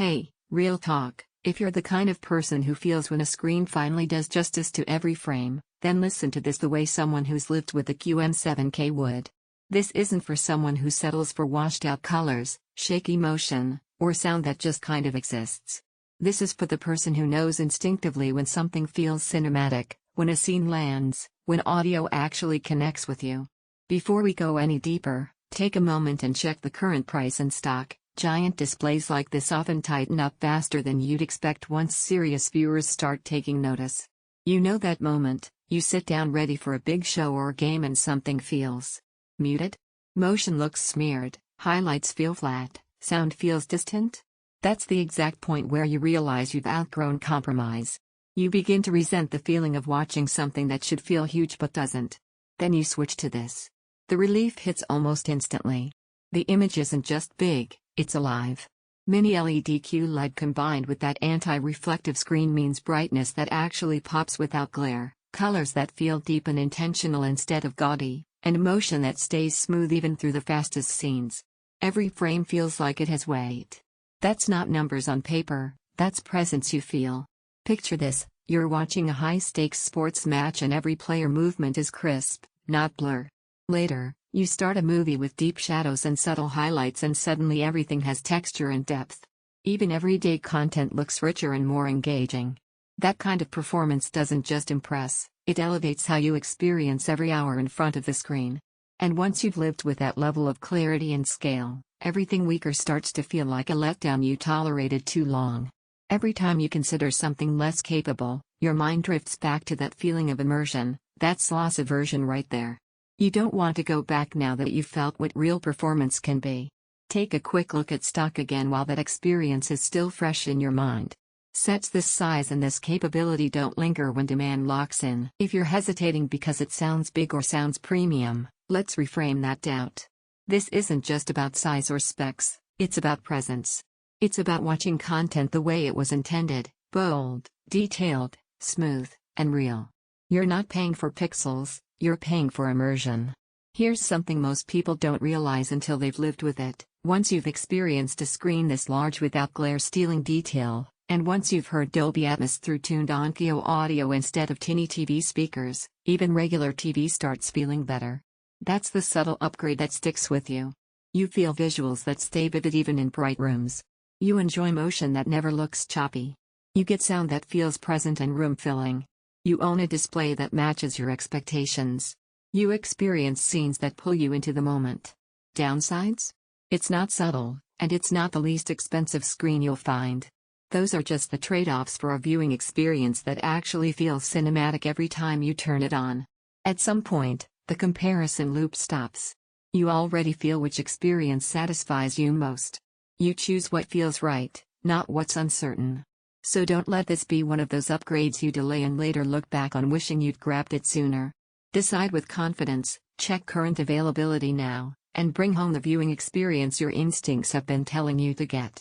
Hey, real talk, if you're the kind of person who feels when a screen finally does justice to every frame, then listen to this the way someone who's lived with the QM7K would. This isn't for someone who settles for washed-out colors, shaky motion, or sound that just kind of exists. This is for the person who knows instinctively when something feels cinematic, when a scene lands, when audio actually connects with you. Before we go any deeper, take a moment and check the current price and stock. Giant displays like this often tighten up faster than you'd expect once serious viewers start taking notice. You know that moment, you sit down ready for a big show or game and something feels muted? Motion looks smeared, highlights feel flat, sound feels distant? That's the exact point where you realize you've outgrown compromise. You begin to resent the feeling of watching something that should feel huge but doesn't. Then you switch to this. The relief hits almost instantly. The image isn't just big, it's alive. Mini LED QLED combined with that anti-reflective screen means brightness that actually pops without glare, colors that feel deep and intentional instead of gaudy, and motion that stays smooth even through the fastest scenes. Every frame feels like it has weight. That's not numbers on paper, that's presence you feel. Picture this, you're watching a high-stakes sports match and every player movement is crisp, not blur. Later, you start a movie with deep shadows and subtle highlights and suddenly everything has texture and depth. Even everyday content looks richer and more engaging. That kind of performance doesn't just impress, it elevates how you experience every hour in front of the screen. And once you've lived with that level of clarity and scale, everything weaker starts to feel like a letdown you tolerated too long. Every time you consider something less capable, your mind drifts back to that feeling of immersion, that's loss aversion right there. You don't want to go back now that you've felt what real performance can be. Take a quick look at stock again while that experience is still fresh in your mind. Sets this size and this capability don't linger when demand locks in. If you're hesitating because it sounds big or sounds premium, let's reframe that doubt. This isn't just about size or specs, it's about presence. It's about watching content the way it was intended, bold, detailed, smooth, and real. You're not paying for pixels, you're paying for immersion. Here's something most people don't realize until they've lived with it. Once you've experienced a screen this large without glare stealing detail, and once you've heard Dolby Atmos through tuned Onkyo audio instead of tinny TV speakers, even regular TV starts feeling better. That's the subtle upgrade that sticks with you. You feel visuals that stay vivid even in bright rooms. You enjoy motion that never looks choppy. You get sound that feels present and room-filling. You own a display that matches your expectations. You experience scenes that pull you into the moment. Downsides? It's not subtle, and it's not the least expensive screen you'll find. Those are just the trade-offs for a viewing experience that actually feels cinematic every time you turn it on. At some point, the comparison loop stops. You already feel which experience satisfies you most. You choose what feels right, not what's uncertain. So don't let this be one of those upgrades you delay and later look back on wishing you'd grabbed it sooner. Decide with confidence, check current availability now, and bring home the viewing experience your instincts have been telling you to get.